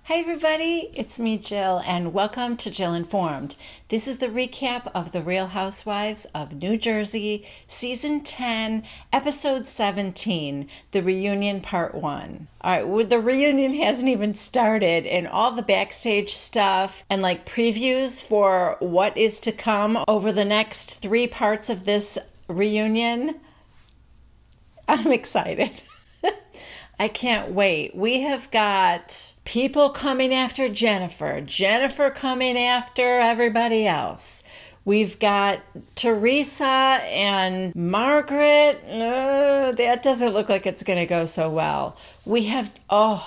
Hi everybody, it's me Jill and welcome to Jill Informed. This is the recap of The Real Housewives of New Jersey, Season 10, Episode 17, The Reunion Part 1. Alright, the reunion hasn't even started and all the backstage stuff and previews for what is to come over the next 3 parts of this reunion. I'm excited. I can't wait. We have got people coming after Jennifer, Jennifer coming after everybody else. We've got Teresa and Margaret. That doesn't look like it's going to go so well. We have the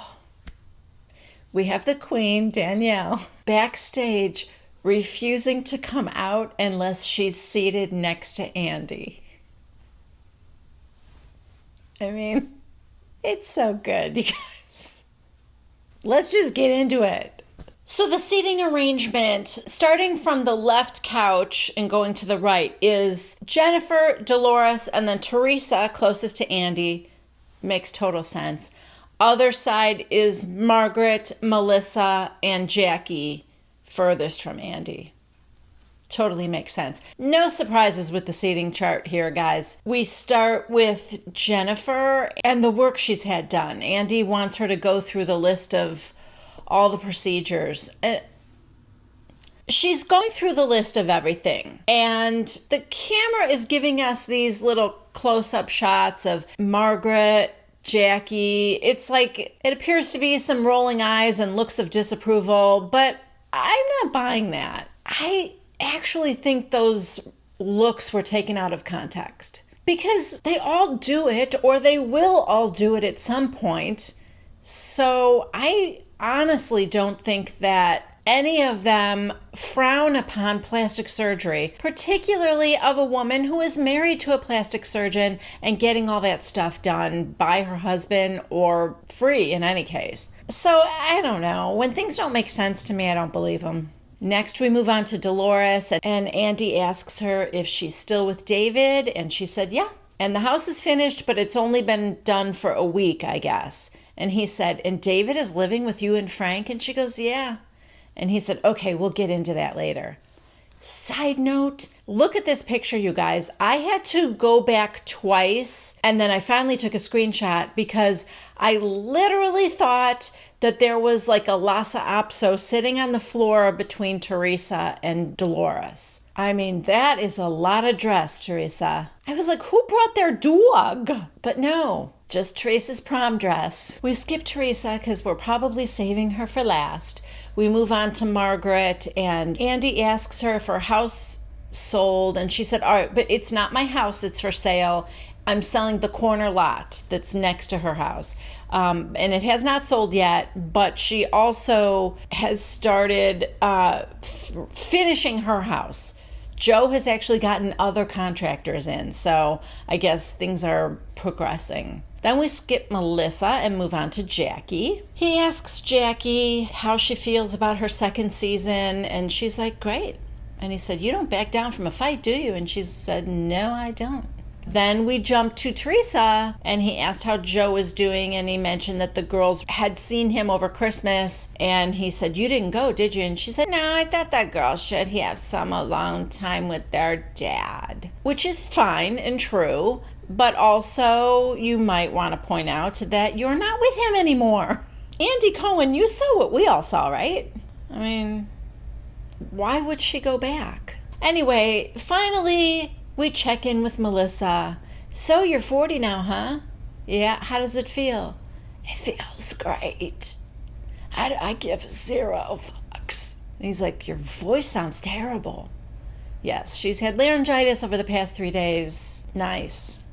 Queen, Danielle, backstage refusing to come out unless she's seated next to Andy. I mean, it's so good, you guys. Let's just get into it. So the seating arrangement, starting from the left couch and going to the right, is Jennifer, Dolores, and then Teresa, closest to Andy. Makes total sense. Other side is Margaret, Melissa, and Jackie, furthest from Andy. Totally makes sense. No surprises with the seating chart here, guys. We start with Jennifer and the work she's had done. Andy wants her to go through the list of all the procedures. She's going through the list of everything. And the camera is giving us these little close-up shots of Margaret, Jackie. It's like it appears to be some rolling eyes and looks of disapproval, but I'm not buying that. I actually think those looks were taken out of context because they all do it, or they will all do it at some point. So I honestly don't think that any of them frown upon plastic surgery, particularly of a woman who is married to a plastic surgeon and getting all that stuff done by her husband or free in any case. So I don't know. When things don't make sense to me, I don't believe them. Next, we move on to Dolores, and Andy asks her if she's still with David, and she said, yeah. And the house is finished, but it's only been done for a week, I guess. And he said, and David is living with you and Frank? And she goes, yeah. And he said, okay, we'll get into that later. Side note, look at this picture, you guys. I had to go back twice, and then I finally took a screenshot because I literally thought that there was like a Lhasa Apso sitting on the floor between Teresa and Dolores. I mean, that is a lot of dress, Teresa. I was like, who brought their dog? But no, just Teresa's prom dress. We skipped Teresa because we're probably saving her for last. We move on to Margaret, and Andy asks her if her house sold, and she said, all right, but it's not my house that's for sale. I'm selling the corner lot that's next to her house. And it has not sold yet, but she also has started finishing her house. Joe has actually gotten other contractors in, so I guess things are progressing. Then we skip Melissa and move on to Jackie. He asks Jackie how she feels about her second season, and she's like, great. And he said, you don't back down from a fight, do you? And she said, no, I don't. Then we jumped to Teresa, and he asked how Joe was doing, and he mentioned that the girls had seen him over Christmas, and he said, you didn't go, did you? And she said, no, I thought that girl should have some alone time with their dad, which is fine and true, but also you might want to point out that you're not with him anymore. Andy Cohen, you saw what we all saw, right? I mean, why would she go back? Anyway, finally, we check in with Melissa. So you're 40 now, huh? Yeah, how does it feel? It feels great. I give 0 fucks. And he's like, your voice sounds terrible. Yes, she's had laryngitis over the past 3 days. Nice.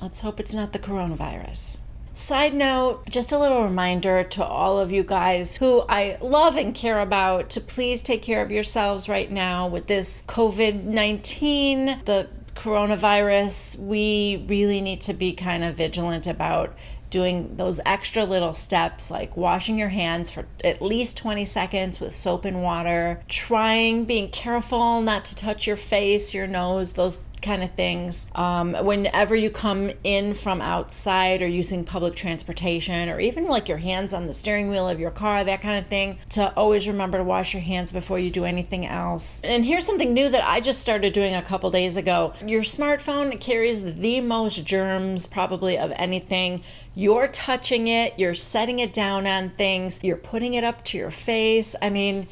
Let's hope it's not the coronavirus. Side note, just a little reminder to all of you guys who I love and care about to please take care of yourselves right now with this COVID-19, the coronavirus. We really need to be kind of vigilant about doing those extra little steps like washing your hands for at least 20 seconds with soap and water, being careful not to touch your face, your nose, those kind of things. Whenever you come in from outside or using public transportation, or even like your hands on the steering wheel of your car, that kind of thing, to always remember to wash your hands before you do anything else. And here's something new that I just started doing a couple days ago. Your smartphone carries the most germs probably of anything. You're touching it, you're setting it down on things, you're putting it up to your face. I mean,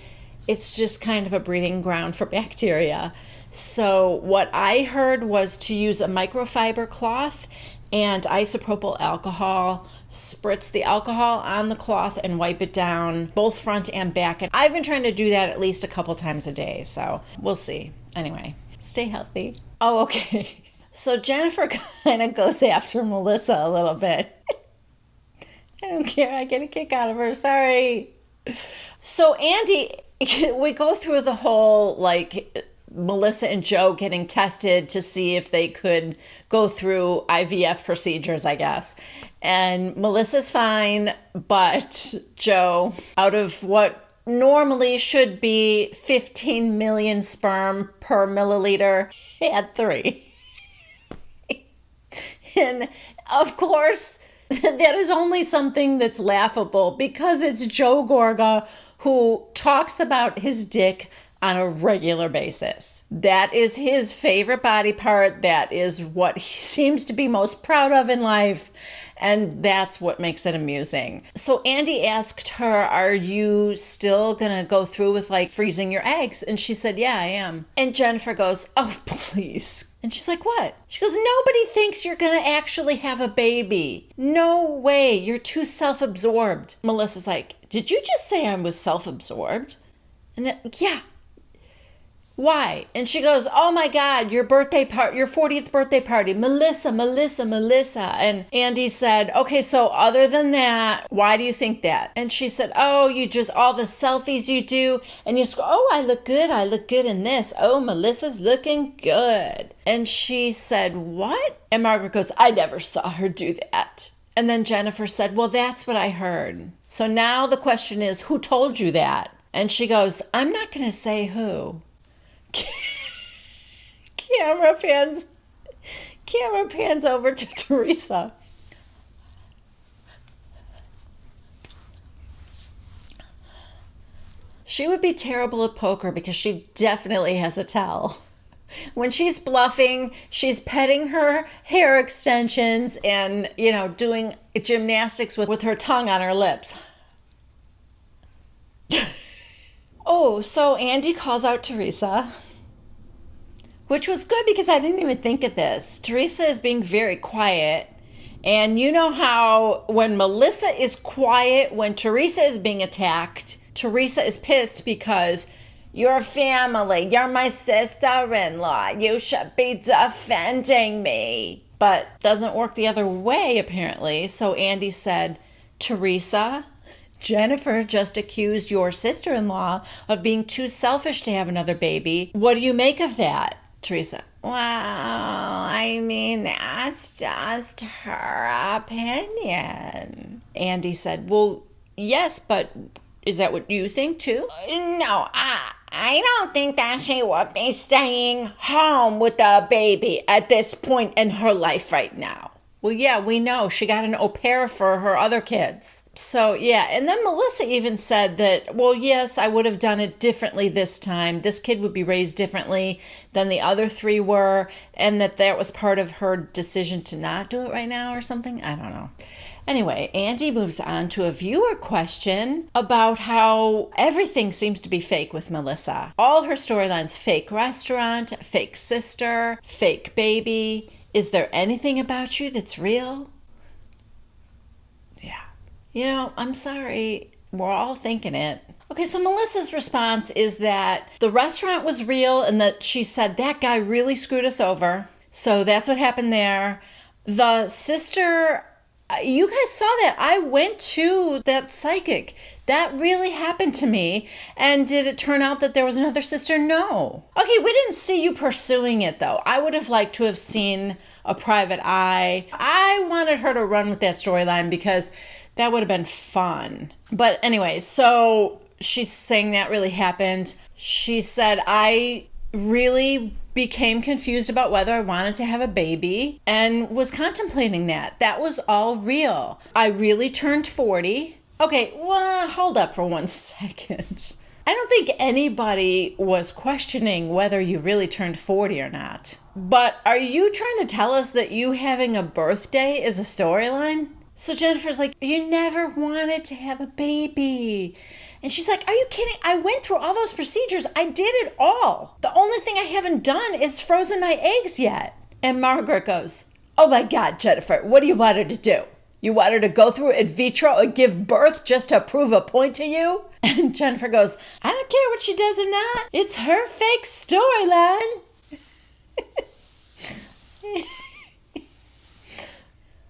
it's just kind of a breeding ground for bacteria. So what I heard was to use a microfiber cloth and isopropyl alcohol, spritz the alcohol on the cloth and wipe it down, both front and back. And I've been trying to do that at least a couple times a day, so we'll see. Anyway, stay healthy. Oh, okay. So Jennifer kind of goes after Melissa a little bit. I don't care. I get a kick out of her. Sorry. So Andy, we go through the whole, like, Melissa and Joe getting tested to see if they could go through IVF procedures, I guess. And Melissa's fine, but Joe, out of what normally should be 15 million sperm per milliliter, had 3. And of course, that is only something that's laughable because it's Joe Gorga who talks about his dick on a regular basis. That is his favorite body part. That is what he seems to be most proud of in life. And that's what makes it amusing. So Andy asked her, are you still gonna go through with like freezing your eggs? And she said, yeah, I am. And Jennifer goes, oh, please. And she's like, what? She goes, nobody thinks you're gonna actually have a baby. No way, you're too self-absorbed. Melissa's like, did you just say I was self-absorbed? And then, yeah. Why? And she goes, oh my God, your 40th birthday party, Melissa. And Andy said, okay, so other than that, why do you think that? And she said, oh, you just, all the selfies you do, and you just go, oh, I look good in this. Oh, Melissa's looking good. And she said, what? And Margaret goes, I never saw her do that. And then Jennifer said, well, that's what I heard. So now the question is, who told you that? And she goes, I'm not going to say who. Camera pans over to Teresa. She would be terrible at poker because she definitely has a tell. When she's bluffing, she's petting her hair extensions and, doing gymnastics with her tongue on her lips. Oh, so Andy calls out Teresa, which was good because I didn't even think of this. Teresa is being very quiet. And you know how when Melissa is quiet, when Teresa is being attacked, Teresa is pissed because you're family, you're my sister-in-law, you should be defending me. But doesn't work the other way, apparently. So Andy said, Teresa, Jennifer just accused your sister-in-law of being too selfish to have another baby. What do you make of that? Teresa, well, I mean, that's just her opinion. Andy said, well, yes, but is that what you think too? No, I don't think that she would be staying home with the baby at this point in her life right now. Well, yeah, we know. She got an au pair for her other kids. So, yeah. And then Melissa even said that, well, yes, I would have done it differently this time. This kid would be raised differently than the other 3 were. And that was part of her decision to not do it right now or something. I don't know. Anyway, Andy moves on to a viewer question about how everything seems to be fake with Melissa. All her storylines, fake restaurant, fake sister, fake baby. Is there anything about you that's real? Yeah. I'm sorry. We're all thinking it. Okay, so Melissa's response is that the restaurant was real and that she said that guy really screwed us over. So that's what happened there. The sister, you guys saw that. I went to that psychic. That really happened to me. And did it turn out that there was another sister? No. Okay, we didn't see you pursuing it, though. I would have liked to have seen a private eye. I wanted her to run with that storyline because that would have been fun. But anyway, so she's saying that really happened. She said, I really became confused about whether I wanted to have a baby and was contemplating that. That was all real. I really turned 40. Okay, well, hold up for 1 second. I don't think anybody was questioning whether you really turned 40 or not. But are you trying to tell us that you having a birthday is a storyline? So Jennifer's like, you never wanted to have a baby. And she's like, are you kidding? I went through all those procedures. I did it all. The only thing I haven't done is frozen my eggs yet. And Margaret goes, oh my God, Jennifer, what do you want her to do? You want her to go through in vitro and give birth just to prove a point to you? And Jennifer goes, I don't care what she does or not. It's her fake storyline.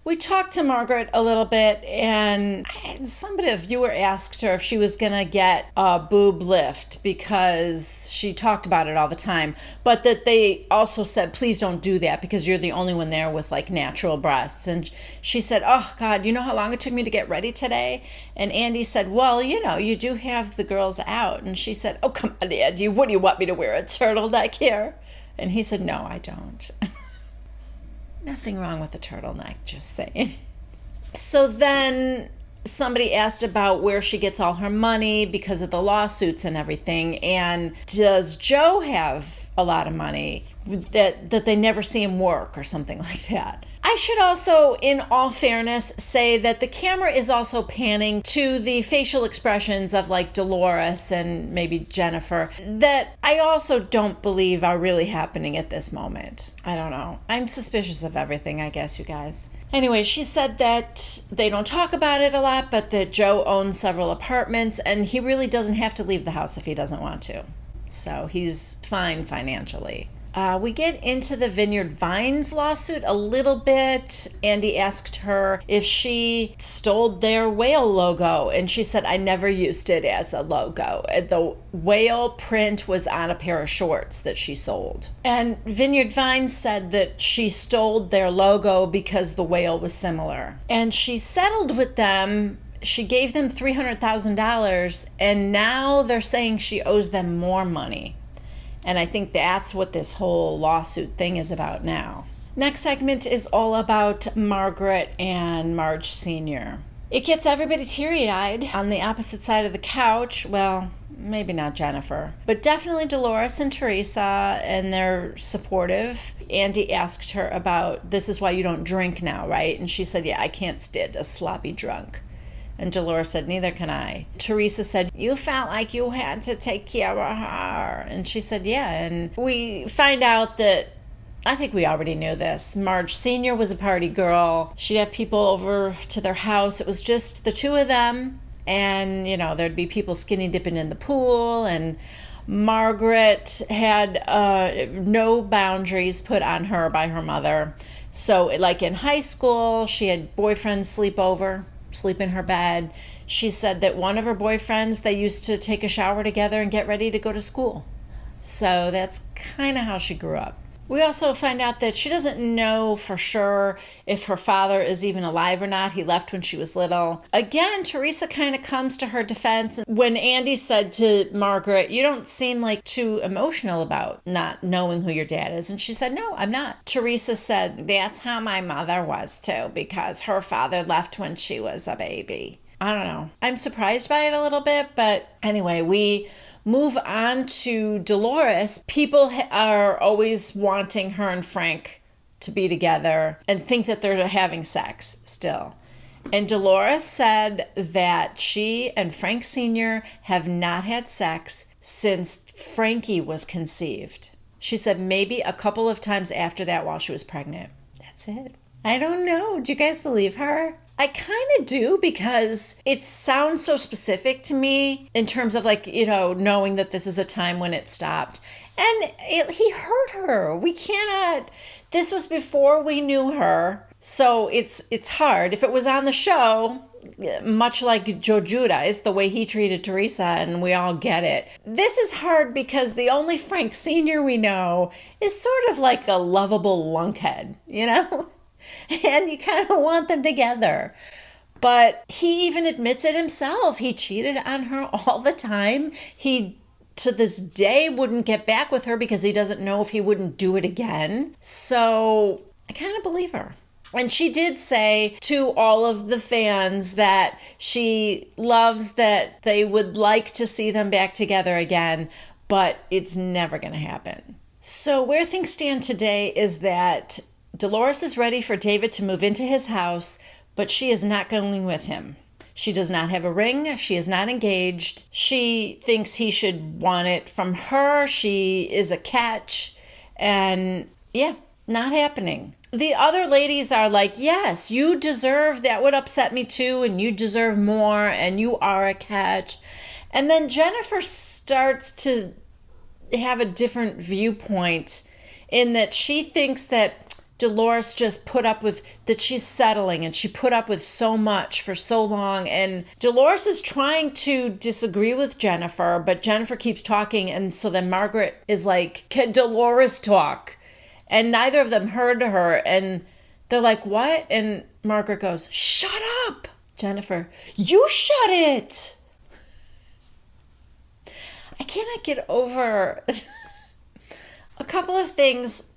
We talked to Margaret a little bit, and a viewer asked her if she was going to get a boob lift because she talked about it all the time, but that they also said, please don't do that because you're the only one there with like natural breasts. And she said, oh God, you know how long it took me to get ready today? And Andy said, well, you know, you do have the girls out. And she said, oh, come on, Andy, what do you want me to wear, a turtleneck here? And he said, no, I don't. Nothing wrong with a turtleneck, just saying. So then somebody asked about where she gets all her money because of the lawsuits and everything. And does Joe have a lot of money that they never see him work or something like that? I should also, in all fairness, say that the camera is also panning to the facial expressions of like Dolores and maybe Jennifer that I also don't believe are really happening at this moment. I don't know. I'm suspicious of everything, I guess, you guys. Anyway, she said that they don't talk about it a lot, but that Joe owns several apartments and he really doesn't have to leave the house if he doesn't want to. So he's fine financially. We get into the Vineyard Vines lawsuit a little bit. Andy asked her if she stole their whale logo, and she said, I never used it as a logo. The whale print was on a pair of shorts that she sold. And Vineyard Vines said that she stole their logo because the whale was similar. And she settled with them. She gave them $300,000, and now they're saying she owes them more money. And I think that's what this whole lawsuit thing is about now. Next segment is all about Margaret and Marge Sr. It gets everybody teary-eyed on the opposite side of the couch. Well, maybe not Jennifer, but definitely Dolores and Teresa, and they're supportive. Andy asked her about, this is why you don't drink now, right? And she said, yeah, I can't stand a sloppy drunk. And Dolores said, neither can I. Teresa said, you felt like you had to take care of her. And she said, yeah. And we find out that, I think we already knew this, Marge Sr. was a party girl. She'd have people over to their house. It was just the two of them. And, you know, there'd be people skinny dipping in the pool. And Margaret had no boundaries put on her by her mother. So, like in high school, she had boyfriends sleep in her bed. She said that one of her boyfriends, they used to take a shower together and get ready to go to school. So that's kind of how she grew up. We also find out that she doesn't know for sure if her father is even alive or not. He left when she was little. Again, Teresa kind of comes to her defense. When Andy said to Margaret, you don't seem like too emotional about not knowing who your dad is. And she said, no, I'm not. Teresa said, that's how my mother was too, because her father left when she was a baby. I don't know. I'm surprised by it a little bit, but anyway, we move on to Dolores. People are always wanting her and Frank to be together and think that they're having sex still. And Dolores said that she and Frank Sr. have not had sex since Frankie was conceived. She said maybe a couple of times after that while she was pregnant. That's it. I don't know. Do you guys believe her? I kind of do, because it sounds so specific to me in terms of, like, you know, knowing that this is a time when it stopped. And he hurt her. We cannot. This was before we knew her. So it's hard. If it was on the show, much like Joe Giudice, the way he treated Teresa, and we all get it. This is hard because the only Frank Sr. we know is sort of like a lovable lunkhead, you know? And you kind of want them together. But he even admits it himself. He cheated on her all the time. He to this day wouldn't get back with her because he doesn't know if he wouldn't do it again. So I kind of believe her. And she did say to all of the fans that she loves that they would like to see them back together again, but it's never going to happen. So where things stand today is that Dolores is ready for David to move into his house, but she is not going with him. She does not have a ring. She is not engaged. She thinks he should want it from her. She is a catch. And yeah, not happening. The other ladies are like, yes, you deserve, that would upset me too, and you deserve more, and you are a catch. And then Jennifer starts to have a different viewpoint in that she thinks that Dolores just put up with, that she's settling, and she put up with so much for so long. And Dolores is trying to disagree with Jennifer, but Jennifer keeps talking, and so then Margaret is like, can Dolores talk? And neither of them heard her, and they're like, what? And Margaret goes, shut up. Jennifer, you shut it. I cannot get over a couple of things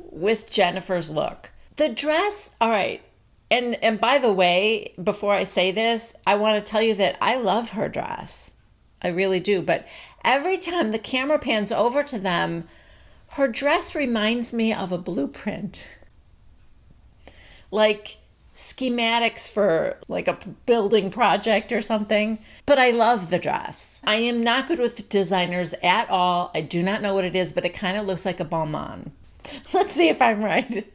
with Jennifer's look. The dress, all right. And by the way, before I say this, I want to tell you that I love her dress. I really do. But every time the camera pans over to them, her dress reminds me of a blueprint. Like schematics for like a building project or something. But I love the dress. I am not good with designers at all. I do not know what it is, but it kind of looks like a balmain. Let's see if I'm right.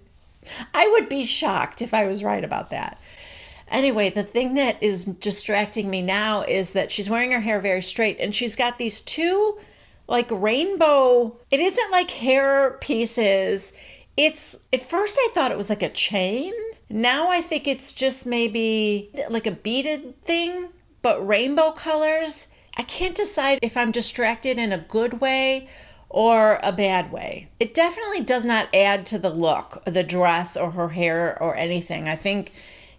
I would be shocked if I was right about that. Anyway, the thing that is distracting me now is that she's wearing her hair very straight, and she's got these two like rainbow, it isn't like hair pieces. It's, at first I thought it was like a chain. Now I think it's just maybe like a beaded thing, but rainbow colors. I can't decide if I'm distracted in a good way or a bad way. It definitely does not add to the look, the dress or her hair or anything. I think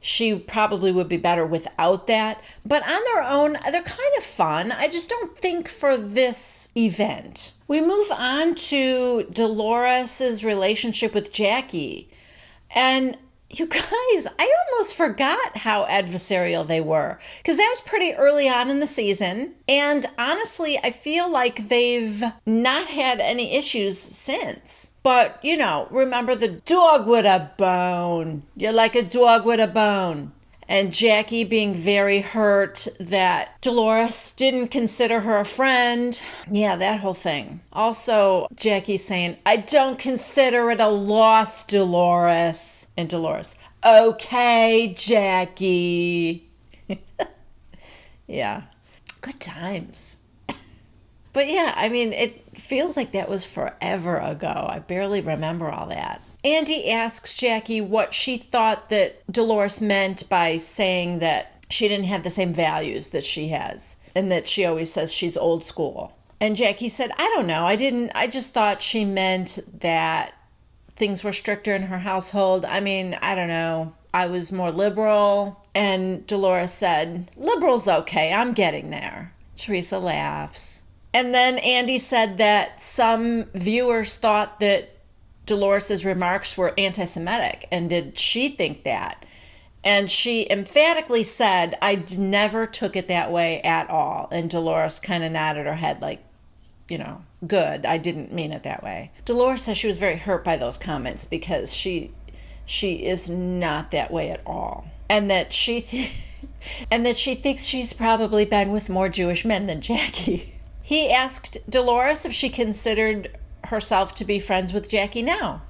she probably would be better without that. But on their own, they're kind of fun. I just don't think for this event. We move on to Dolores' relationship with Jackie. And you guys, I almost forgot how adversarial they were, because that was pretty early on in the season. And honestly, I feel like they've not had any issues since. But, you know, remember the dog with a bone. You're like a dog with a bone. And Jackie being very hurt that Dolores didn't consider her a friend. Yeah, that whole thing. Also, Jackie saying, I don't consider it a loss, Dolores. And Dolores, okay, Jackie. Yeah, good times. But yeah, I mean, it feels like that was forever ago. I barely remember all that. Andy asks Jackie what she thought that Dolores meant by saying that she didn't have the same values that she has, and that she always says she's old school. And Jackie said, I don't know. I just thought she meant that things were stricter in her household. I mean, I don't know. I was more liberal. And Dolores said, liberal's okay. I'm getting there. Teresa laughs. And then Andy said that some viewers thought that Dolores' remarks were anti-Semitic, and did she think that? And she emphatically said, I never took it that way at all. And Dolores kind of nodded her head like, you know, good, I didn't mean it that way. Dolores says she was very hurt by those comments because she is not that way at all. And that she thinks she's probably been with more Jewish men than Jackie. He asked Dolores if she considered herself to be friends with Jackie now.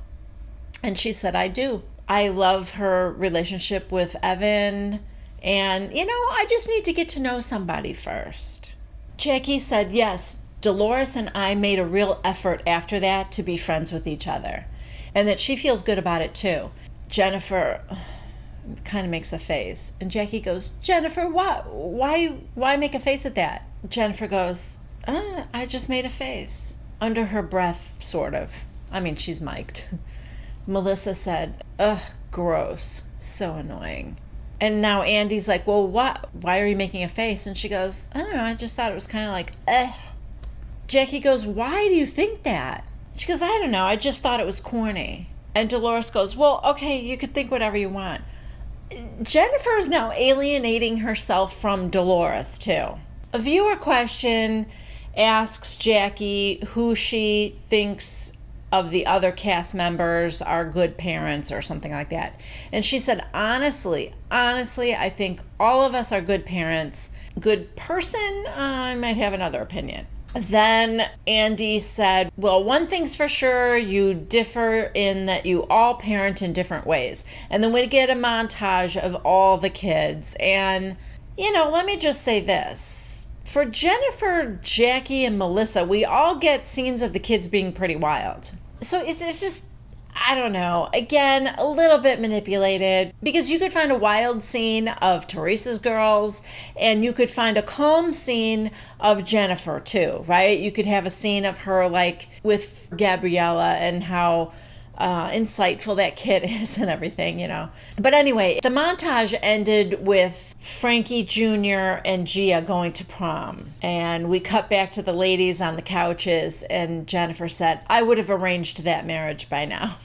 And she said, I do. I love her relationship with Evan. And, you know, I just need to get to know somebody first. Jackie said, yes, Dolores and I made a real effort after that to be friends with each other. And that she feels good about it too. Jennifer kind of makes a face. And Jackie goes, Jennifer, why make a face at that? Jennifer goes, I just made a face. Under her breath, sort of. I mean, she's mic'd. Melissa said, ugh, gross. So annoying. And now Andy's like, well, what? Why are you making a face? And she goes, I don't know, I just thought it was kind of like, ugh. Jackie goes, why do you think that? She goes, I don't know. I just thought it was corny. And Dolores goes, well, okay, you could think whatever you want. Jennifer is now alienating herself from Dolores, too. A viewer question asks Jackie who she thinks of the other cast members are good parents or something like that. And she said, honestly, I think all of us are good parents. Good person, I might have another opinion. Then Andy said, well, one thing's for sure, you differ in that you all parent in different ways. And then we get a montage of all the kids. And, let me just say this. For Jennifer, Jackie, and Melissa, we all get scenes of the kids being pretty wild. So it's just, I don't know, again, a little bit manipulated, because you could find a wild scene of Teresa's girls and you could find a calm scene of Jennifer too, right? You could have a scene of her like with Gabriella and how insightful that kid is and everything, But anyway, the montage ended with Frankie Jr. and Gia going to prom. And we cut back to the ladies on the couches, and Jennifer said, I would have arranged that marriage by now.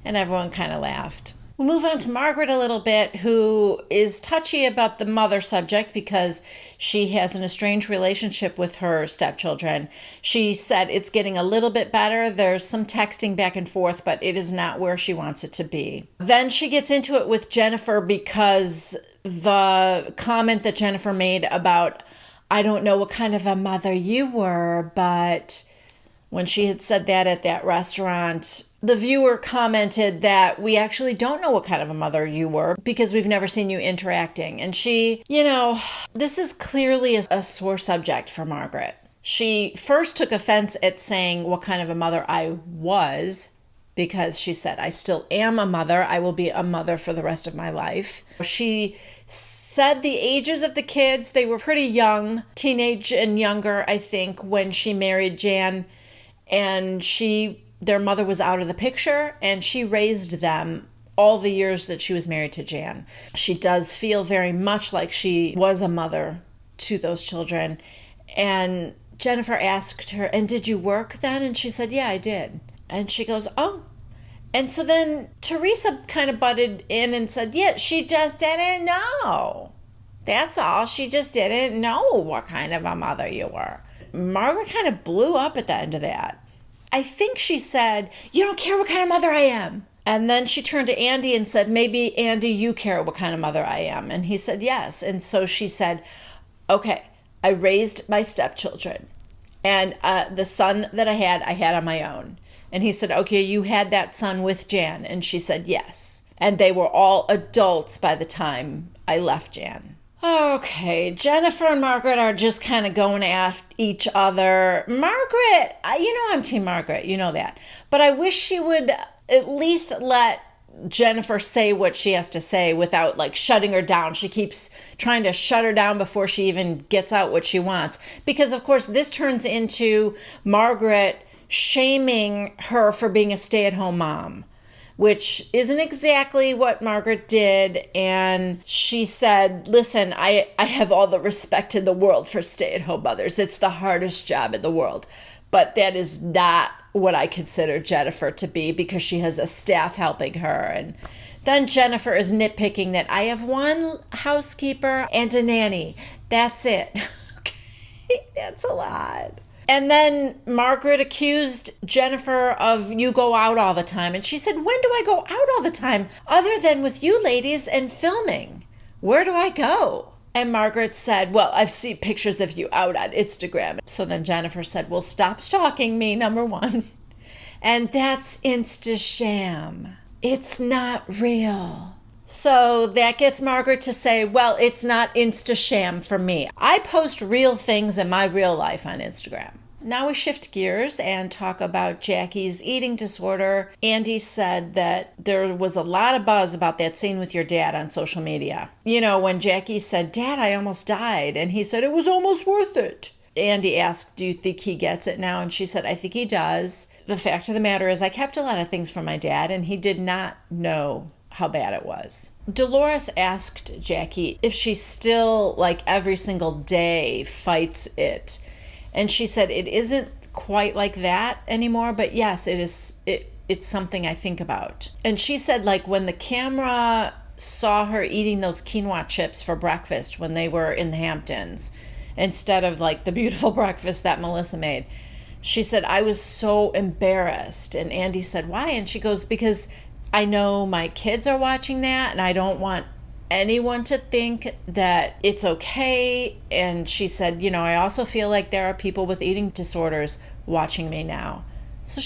And everyone kind of laughed. We'll move on to Margaret a little bit, who is touchy about the mother subject because she has an estranged relationship with her stepchildren. She said it's getting a little bit better. There's some texting back and forth, but it is not where she wants it to be. Then she gets into it with Jennifer because the comment that Jennifer made about, I don't know what kind of a mother you were, but when she had said that at that restaurant, the viewer commented that we actually don't know what kind of a mother you were because we've never seen you interacting. And she, this is clearly a sore subject for Margaret. She first took offense at saying what kind of a mother I was, because she said, I still am a mother. I will be a mother for the rest of my life. She said the ages of the kids, they were pretty young, teenage and younger, I think, when she married Jan. And their mother was out of the picture, and she raised them all the years that she was married to Jan. She does feel very much like she was a mother to those children. And Jennifer asked her, and did you work then? And she said, yeah, I did. And she goes, oh. And so then Teresa kind of butted in and said, yeah, she just didn't know. That's all. She just didn't know what kind of a mother you were. Margaret kind of blew up at the end of that. I think she said, you don't care what kind of mother I am. And then she turned to Andy and said, maybe, Andy, you care what kind of mother I am. And he said, yes. And so she said, okay, I raised my stepchildren. And the son that I had on my own. And he said, okay, you had that son with Jan. And she said, yes. And they were all adults by the time I left Jan. Okay, Jennifer and Margaret are just kind of going after each other. Margaret, I'm Team Margaret, you know that. But I wish she would at least let Jennifer say what she has to say without like shutting her down. She keeps trying to shut her down before she even gets out what she wants. Because, of course, this turns into Margaret shaming her for being a stay-at-home mom, which isn't exactly what Margaret did. And she said, listen, I have all the respect in the world for stay-at-home mothers. It's the hardest job in the world. But that is not what I consider Jennifer to be, because she has a staff helping her. And then Jennifer is nitpicking that I have one housekeeper and a nanny. That's it. Okay, that's a lot. And then Margaret accused Jennifer of, you go out all the time. And she said, when do I go out all the time other than with you ladies and filming? Where do I go? And Margaret said, well, I've seen pictures of you out on Instagram. So then Jennifer said, well, stop stalking me, number one. And that's Insta-sham. It's not real. So that gets Margaret to say, well, it's not Insta-sham for me. I post real things in my real life on Instagram. Now we shift gears and talk about Jackie's eating disorder. Andy said that there was a lot of buzz about that scene with your dad on social media. When Jackie said, Dad, I almost died. And he said, it was almost worth it. Andy asked, do you think he gets it now? And she said, I think he does. The fact of the matter is I kept a lot of things from my dad, and he did not know how bad it was. Dolores asked Jackie if she still, like every single day, fights it. And she said it isn't quite like that anymore, but yes, it is. It's something I think about. And she said, like, when the camera saw her eating those quinoa chips for breakfast when they were in the Hamptons, instead of like the beautiful breakfast that Melissa made, she said, I was so embarrassed. And Andy said, why? And she goes, because I know my kids are watching that and I don't want anyone to think that it's okay. And she said, you know, I also feel like there are people with eating disorders watching me now. So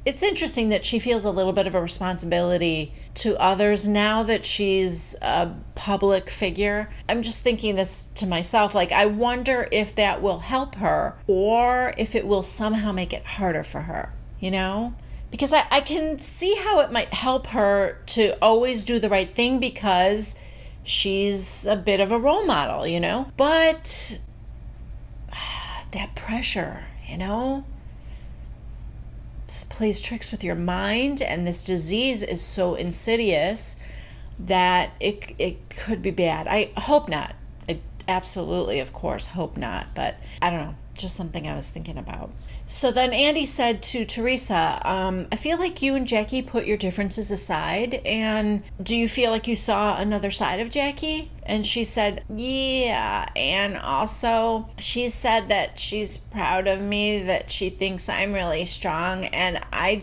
it's interesting that she feels a little bit of a responsibility to others now that she's a public figure. I'm just thinking this to myself, like, I wonder if that will help her or if it will somehow make it harder for her, you know? Because I can see how it might help her to always do the right thing because she's a bit of a role model, you know? But that pressure, you know? This plays tricks with your mind, and this disease is so insidious that it could be bad. I hope not. I absolutely, of course, hope not. But I don't know. Just something I was thinking about. So then Andy said to Teresa, I feel like you and Jackie put your differences aside, and do you feel like you saw another side of Jackie? And she said, yeah, and also she said that she's proud of me, that she thinks I'm really strong, and I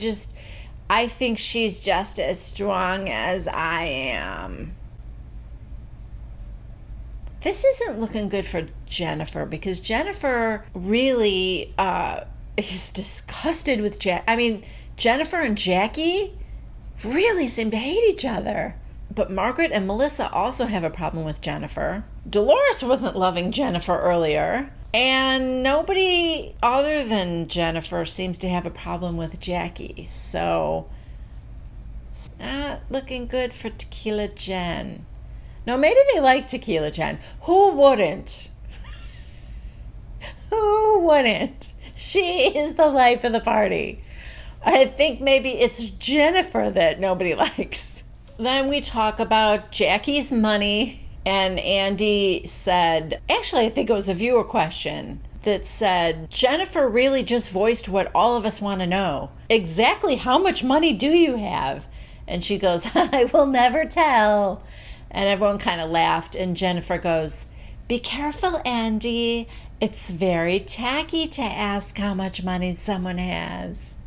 think she's just as strong as I am. This isn't looking good for Jennifer, because Jennifer really is disgusted with Jennifer and Jackie really seem to hate each other. But Margaret and Melissa also have a problem with Jennifer. Dolores wasn't loving Jennifer earlier. And nobody other than Jennifer seems to have a problem with Jackie. So it's not looking good for Tequila Jen. No, maybe they like Tequila Jen. Who wouldn't? Who wouldn't? She is the life of the party. I think maybe it's Jennifer that nobody likes. Then we talk about Jackie's money, and Andy said, actually I think it was a viewer question that said, Jennifer really just voiced what all of us want to know. Exactly how much money do you have? And she goes, I will never tell. And everyone kind of laughed, and Jennifer goes, be careful, Andy. It's very tacky to ask how much money someone has.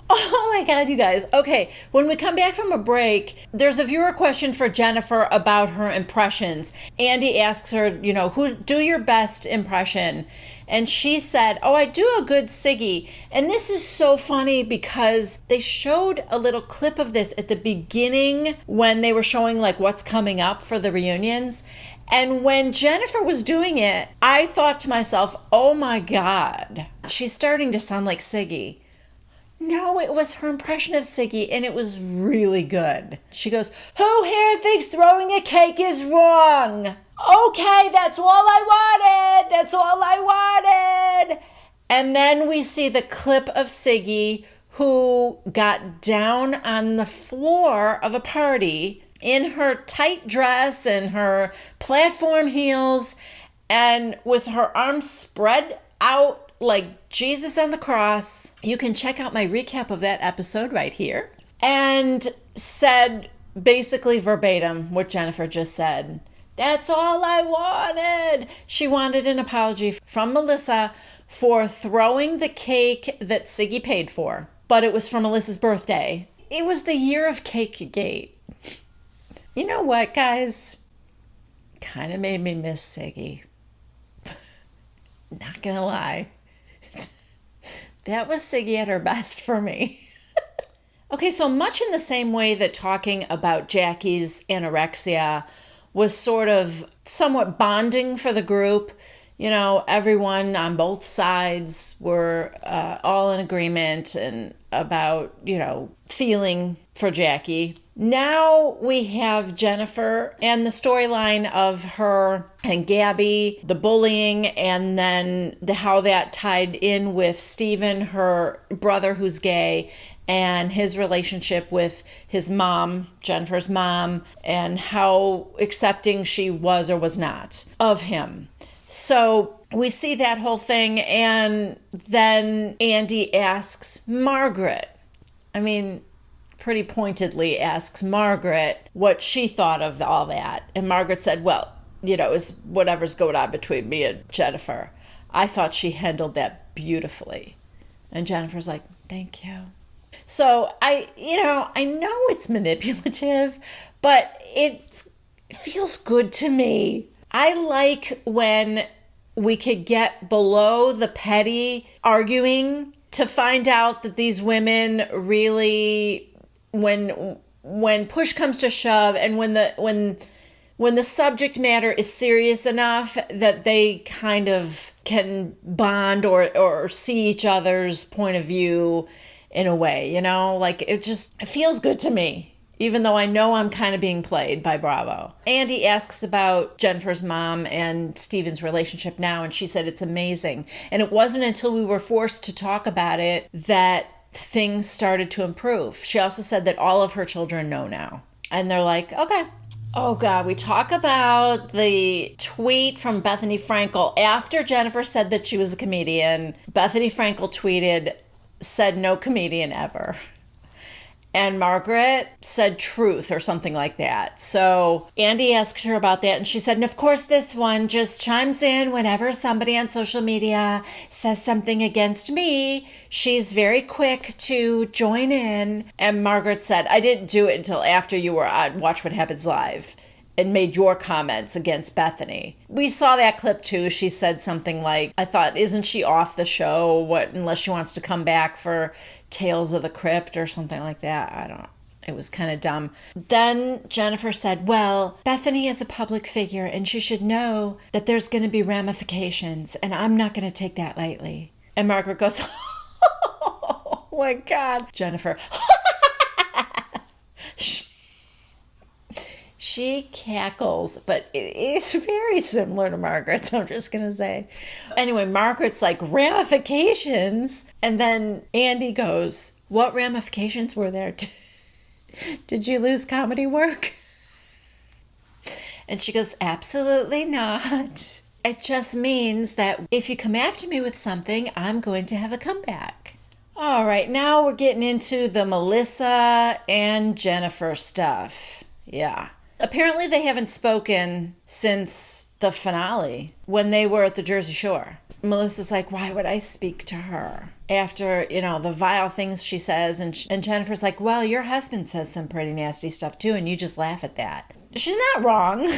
Oh my God, you guys. Okay, when we come back from a break, there's a viewer question for Jennifer about her impressions. Andy asks her, you know, who do your best impression? And she said, oh, I do a good Siggy. And this is so funny because they showed a little clip of this at the beginning when they were showing like what's coming up for the reunions. And when Jennifer was doing it, I thought to myself, oh my God, she's starting to sound like Siggy. No, it was her impression of Siggy, and it was really good. She goes, who here thinks throwing a cake is wrong? Okay, that's all I wanted. That's all I wanted. And then we see the clip of Siggy, who got down on the floor of a party in her tight dress and her platform heels and with her arms spread out like Jesus on the cross. You can check out my recap of that episode right here. And said basically verbatim what Jennifer just said. That's all I wanted. She wanted an apology from Melissa for throwing the cake that Siggy paid for. But it was for Melissa's birthday. It was the year of Cakegate. You know what, guys? Kind of made me miss Siggy. Not gonna lie. That was Siggy at her best for me. Okay, so much in the same way that talking about Jackie's anorexia was sort of somewhat bonding for the group, you know, everyone on both sides were all in agreement and about, you know, feeling for Jackie. Now we have Jennifer and the storyline of her and Gabby, the bullying, and then how that tied in with Steven, her brother who's gay, and his relationship with his mom, Jennifer's mom, and how accepting she was or was not of him. So we see that whole thing, and then Andy asks Margaret, pretty pointedly asks Margaret what she thought of all that. And Margaret said, well, it's whatever's going on between me and Jennifer. I thought she handled that beautifully. And Jennifer's like, thank you. So I know it's manipulative, but it feels good to me. I like when we could get below the petty arguing to find out that these women really, when push comes to shove, and when the subject matter is serious enough that they kind of can bond or see each other's point of view in a way, it feels good to me. Even though I know I'm kind of being played by Bravo. Andy asks about Jennifer's mom and Steven's relationship now, and she said it's amazing. And it wasn't until we were forced to talk about it that things started to improve. She also said that all of her children know now. And they're like, okay. Oh, God, we talk about the tweet from Bethenny Frankel. After Jennifer said that she was a comedian, Bethenny Frankel tweeted, said no comedian ever. And Margaret said truth or something like that. So Andy asked her about that, and she said, and of course this one just chimes in whenever somebody on social media says something against me. She's very quick to join in. And Margaret said, I didn't do it until after you were on Watch What Happens Live and made your comments against Bethenny. We saw that clip too. She said something like, I thought, isn't she off the show? What, unless she wants to come back for Tales of the Crypt or something like that. I don't know. It was kind of dumb. Then Jennifer said, well, Bethenny is a public figure and she should know that there's going to be ramifications, and I'm not going to take that lightly. And Margaret goes, oh my God. Jennifer, she cackles, but it is very similar to Margaret's, I'm just going to say. Anyway, Margaret's like, ramifications? And then Andy goes, what ramifications were there? Did you lose comedy work? And she goes, absolutely not. It just means that if you come after me with something, I'm going to have a comeback. All right, now we're getting into the Melissa and Jennifer stuff. Yeah. Apparently they haven't spoken since the finale when they were at the Jersey Shore. Melissa's like, why would I speak to her after, the vile things she says? And Jennifer's like, well, your husband says some pretty nasty stuff too, and you just laugh at that. She's not wrong.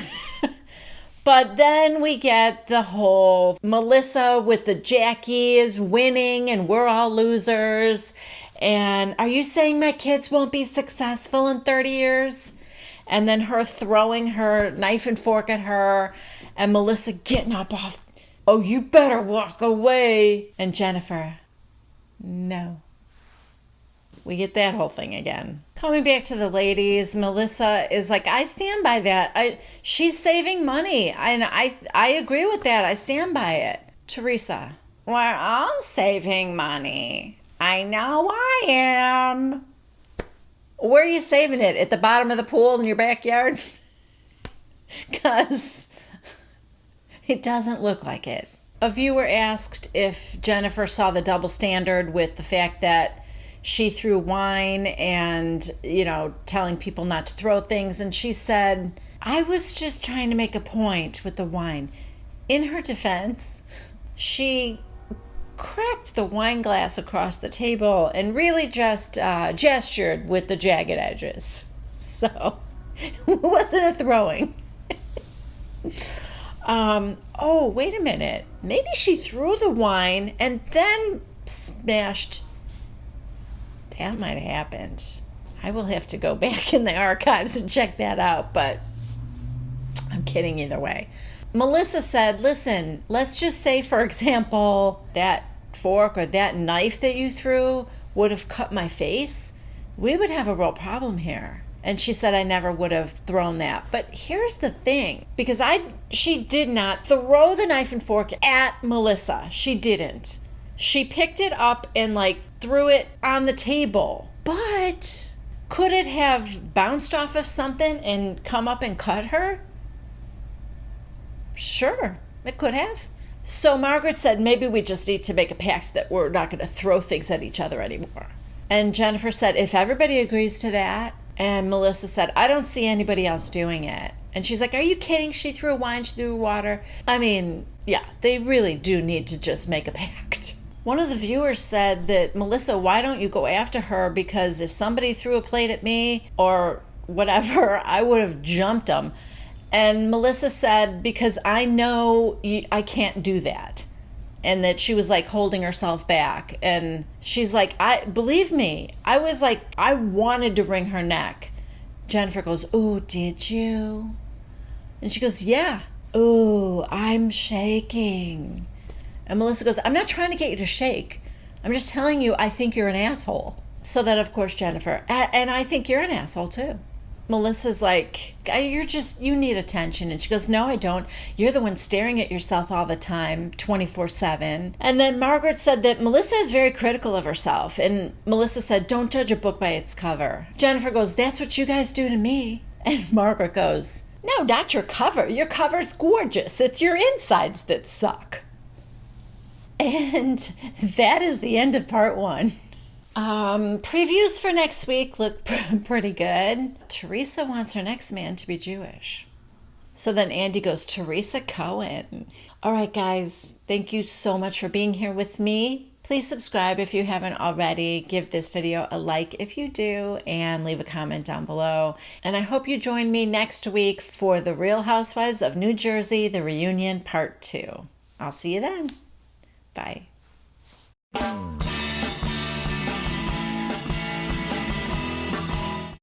But then we get the whole Melissa with the Jackie is winning and we're all losers. And are you saying my kids won't be successful in 30 years? And then her throwing her knife and fork at her, and Melissa getting up off, oh, you better walk away. And Jennifer, no. We get that whole thing again. Coming back to the ladies, Melissa is like, I stand by that. She's saving money, and I agree with that. I stand by it. Teresa, we're all saving money. I know I am. Where are you saving it? At the bottom of the pool in your backyard? Because it doesn't look like it. A viewer asked if Jennifer saw the double standard with the fact that she threw wine and, telling people not to throw things. And she said, I was just trying to make a point with the wine. In her defense, she cracked the wine glass across the table and really just gestured with the jagged edges. So it wasn't a throwing. Oh, wait a minute. Maybe she threw the wine and then smashed. That might have happened. I will have to go back in the archives and check that out, but I'm kidding either way. Melissa said, listen, let's just say, for example, that fork or that knife that you threw would have cut my face. We would have a real problem here. And she said, I never would have thrown that. But here's the thing, because she did not throw the knife and fork at Melissa. She didn't. She picked it up and threw it on the table. But could it have bounced off of something and come up and cut her? Sure. It could have. So Margaret said, maybe we just need to make a pact that we're not going to throw things at each other anymore. And Jennifer said, if everybody agrees to that. And Melissa said, I don't see anybody else doing it. And she's like, are you kidding? She threw wine, she threw water. I mean, yeah, they really do need to just make a pact. One of the viewers said that, Melissa, why don't you go after her? Because if somebody threw a plate at me or whatever, I would have jumped them. And Melissa said, because I know I can't do that. And that she was like holding herself back. And she's like, believe me, I was like, I wanted to wring her neck. Jennifer goes, oh, did you? And she goes, yeah. Oh, I'm shaking. And Melissa goes, I'm not trying to get you to shake. I'm just telling you, I think you're an asshole. So that, of course, Jennifer, and I think you're an asshole too. Melissa's like, you need attention. And she goes, no, I don't. You're the one staring at yourself all the time, 24/7. And then Margaret said that Melissa is very critical of herself. And Melissa said, don't judge a book by its cover. Jennifer goes, that's what you guys do to me. And Margaret goes, no, not your cover. Your cover's gorgeous. It's your insides that suck. And that is the end of part 1. Previews for next week look pretty good. Teresa wants her next man to be Jewish. So then Andy goes, Teresa Cohen. All right, guys, thank you so much for being here with me. Please subscribe if you haven't already. Give this video a like if you do, and leave a comment down below. And I hope you join me next week for The Real Housewives of New Jersey, the reunion part 2. I'll see you then. Bye.